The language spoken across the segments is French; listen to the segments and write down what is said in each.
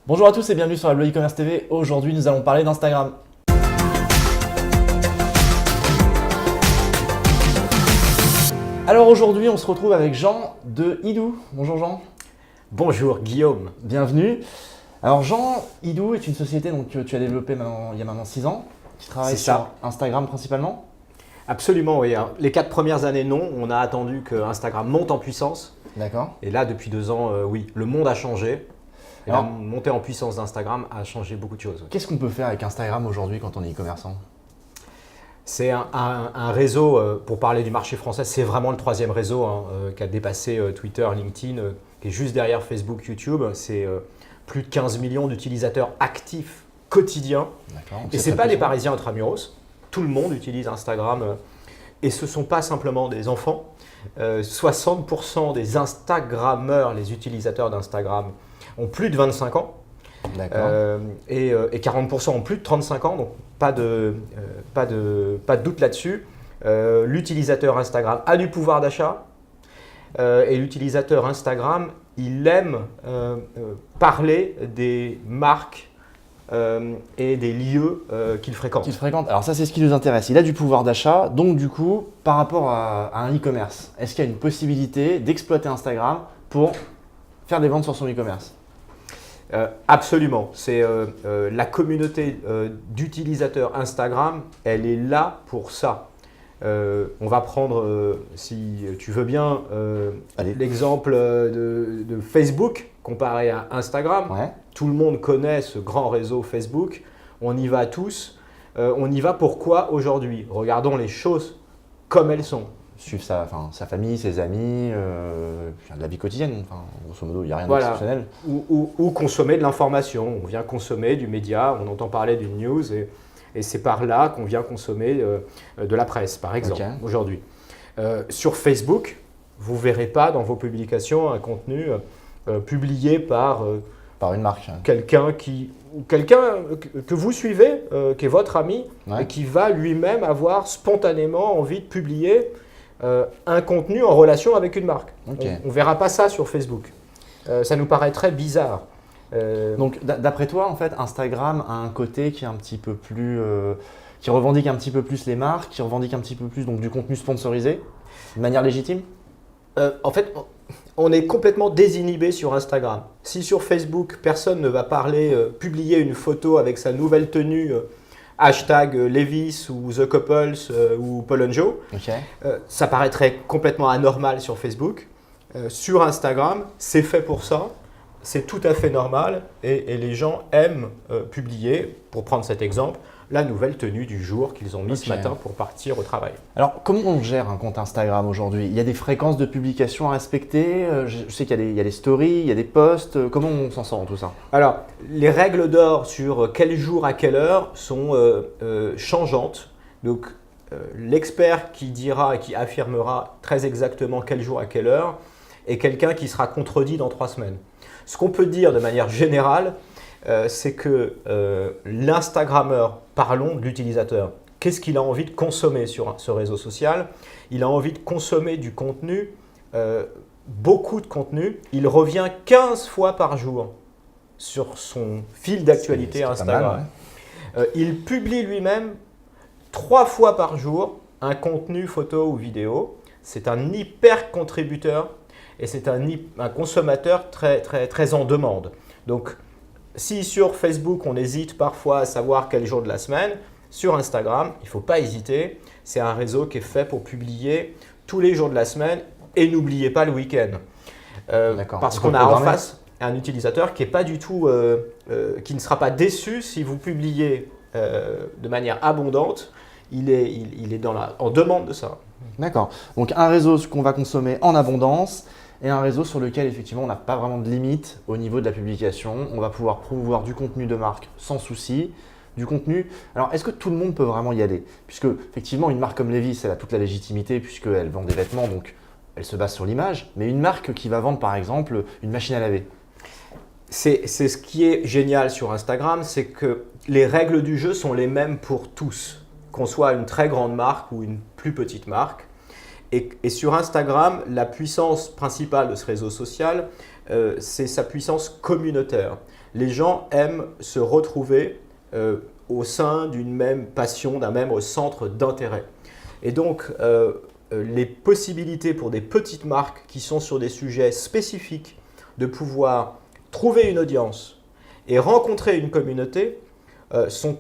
Bonjour à tous et bienvenue sur la Blog e-commerce TV. Aujourd'hui, nous allons parler d'Instagram. Alors aujourd'hui, on se retrouve avec Jean de Idoo. Bonjour Jean. Bonjour Guillaume. Bienvenue. Alors Jean, Idoo est une société que tu as développée il y a maintenant 6 ans, qui travaille sur Instagram principalement. Absolument, oui. Les 4 premières années, non. On a attendu que Instagram monte en puissance. D'accord. Et là, depuis 2 ans, oui, le monde a changé. Et Alors, la montée en puissance d'Instagram a changé beaucoup de choses. Qu'est-ce qu'on peut faire avec Instagram aujourd'hui quand on est e-commerçant ? C'est un réseau, pour parler du marché français, c'est vraiment le 3e réseau qui a dépassé Twitter, LinkedIn, qui est juste derrière Facebook, YouTube. C'est plus de 15 millions d'utilisateurs actifs quotidiens. D'accord. Et ce n'est pas des Parisiens intramuros. Tout le monde utilise Instagram. Et ce ne sont pas simplement des enfants. 60% des Instagrammeurs, les utilisateurs d'Instagram, ont plus de 25 ans. D'accord. Et 40% ont plus de 35 ans, donc pas de doute là-dessus. L'utilisateur Instagram a du pouvoir d'achat et l'utilisateur Instagram, il aime parler des marques et des lieux qu'il fréquente. Alors ça, c'est ce qui nous intéresse. Il a du pouvoir d'achat, donc du coup, par rapport à un e-commerce, est-ce qu'il y a une possibilité d'exploiter Instagram pour faire des ventes sur son e-commerce ? Absolument. C'est la communauté d'utilisateurs Instagram, elle est là pour ça. On va prendre, si tu veux bien, l'exemple de Facebook comparé à Instagram. Ouais. Tout le monde connaît ce grand réseau Facebook. On y va tous. On y va pourquoi aujourd'hui? Regardons les choses comme elles sont. Suivre sa famille, ses amis, de la vie quotidienne. Enfin, grosso modo, il n'y a rien d'exceptionnel. Ou consommer de l'information. On vient consommer du média, on entend parler d'une news et c'est par là qu'on vient consommer de la presse, par exemple, aujourd'hui. Sur Facebook, vous ne verrez pas dans vos publications un contenu publié par une marque. Quelqu'un que vous suivez, qui est votre ami, et qui va lui-même avoir spontanément envie de publier un contenu en relation avec une marque. Okay. On ne verra pas ça sur Facebook. Ça nous paraît très bizarre. Donc d'après toi, en fait, Instagram a un côté qui est un petit peu plus… qui revendique un petit peu plus les marques, qui revendique un petit peu plus donc, du contenu sponsorisé, de manière légitime ? En fait, on est complètement désinhibé sur Instagram. Si sur Facebook, personne ne va publier une photo avec sa nouvelle tenue hashtag Levi's ou The Couples ou Paul & Joe, ça paraîtrait complètement anormal sur Facebook. Sur Instagram, c'est fait pour ça, c'est tout à fait normal et les gens aiment publier, pour prendre cet exemple, la nouvelle tenue du jour qu'ils ont mis ce matin pour partir au travail. Alors, comment on gère un compte Instagram aujourd'hui ? Il y a des fréquences de publication à respecter, je sais qu'il y a des stories, il y a des posts, comment on s'en sort en tout ça ? Alors, les règles d'or sur quel jour à quelle heure sont changeantes. Donc, l'expert qui dira et qui affirmera très exactement quel jour à quelle heure est quelqu'un qui sera contredit dans 3 semaines. Ce qu'on peut dire de manière générale, c'est que l'Instagrammeur, parlons de l'utilisateur, qu'est-ce qu'il a envie de consommer sur ce réseau social? Il a envie de consommer du contenu, beaucoup de contenu. Il revient 15 fois par jour sur son fil d'actualité Instagram. Il publie lui-même 3 fois par jour un contenu photo ou vidéo. C'est un hyper contributeur et c'est un consommateur très, très, très en demande. Donc, si sur Facebook, on hésite parfois à savoir quel jour de la semaine, sur Instagram, il ne faut pas hésiter. C'est un réseau qui est fait pour publier tous les jours de la semaine et n'oubliez pas le week-end. Parce qu'on a en face un utilisateur qui est pas du tout, qui ne sera pas déçu si vous publiez de manière abondante. Il est en demande de ça. D'accord. Donc un réseau qu'on va consommer en abondance. Et un réseau sur lequel effectivement on n'a pas vraiment de limite au niveau de la publication. On va pouvoir promouvoir du contenu de marque sans souci, du contenu. Alors est-ce que tout le monde peut vraiment y aller? Puisque effectivement une marque comme Levi's, elle a toute la légitimité puisqu'elle vend des vêtements, donc elle se base sur l'image. Mais une marque qui va vendre par exemple une machine à laver. C'est ce qui est génial sur Instagram, c'est que les règles du jeu sont les mêmes pour tous, qu'on soit une très grande marque ou une plus petite marque. Et sur Instagram, la puissance principale de ce réseau social, c'est sa puissance communautaire. les gens aiment se retrouver au sein d'une même passion, d'un même centre d'intérêt. Et donc, les possibilités pour des petites marques qui sont sur des sujets spécifiques de pouvoir trouver une audience et rencontrer une communauté sont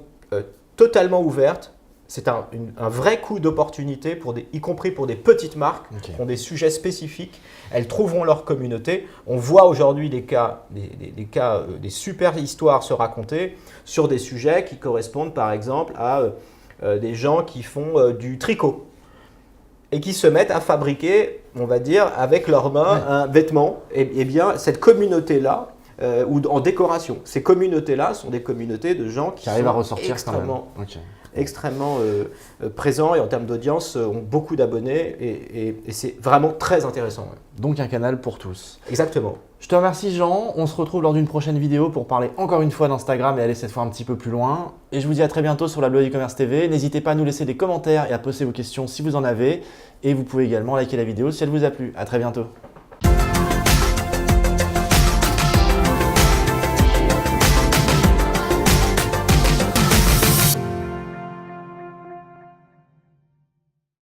totalement ouvertes. C'est un vrai coup d'opportunité, y compris pour des petites marques qui ont des sujets spécifiques. Elles trouveront leur communauté. On voit aujourd'hui des super histoires se raconter sur des sujets qui correspondent par exemple à des gens qui font du tricot et qui se mettent à fabriquer, on va dire, avec leurs mains un vêtement. Et bien, cette communauté-là, ou en décoration, ces communautés-là sont des communautés de gens qui arrivent sont à ressortir extrêmement présents et en termes d'audience ont beaucoup d'abonnés et c'est vraiment très intéressant. Donc un canal pour tous. Exactement. Je te remercie Jean, on se retrouve lors d'une prochaine vidéo pour parler encore une fois d'Instagram et aller cette fois un petit peu plus loin. Et je vous dis à très bientôt sur la Blog e-commerce TV. N'hésitez pas à nous laisser des commentaires et à poser vos questions si vous en avez. Et vous pouvez également liker la vidéo si elle vous a plu. À très bientôt.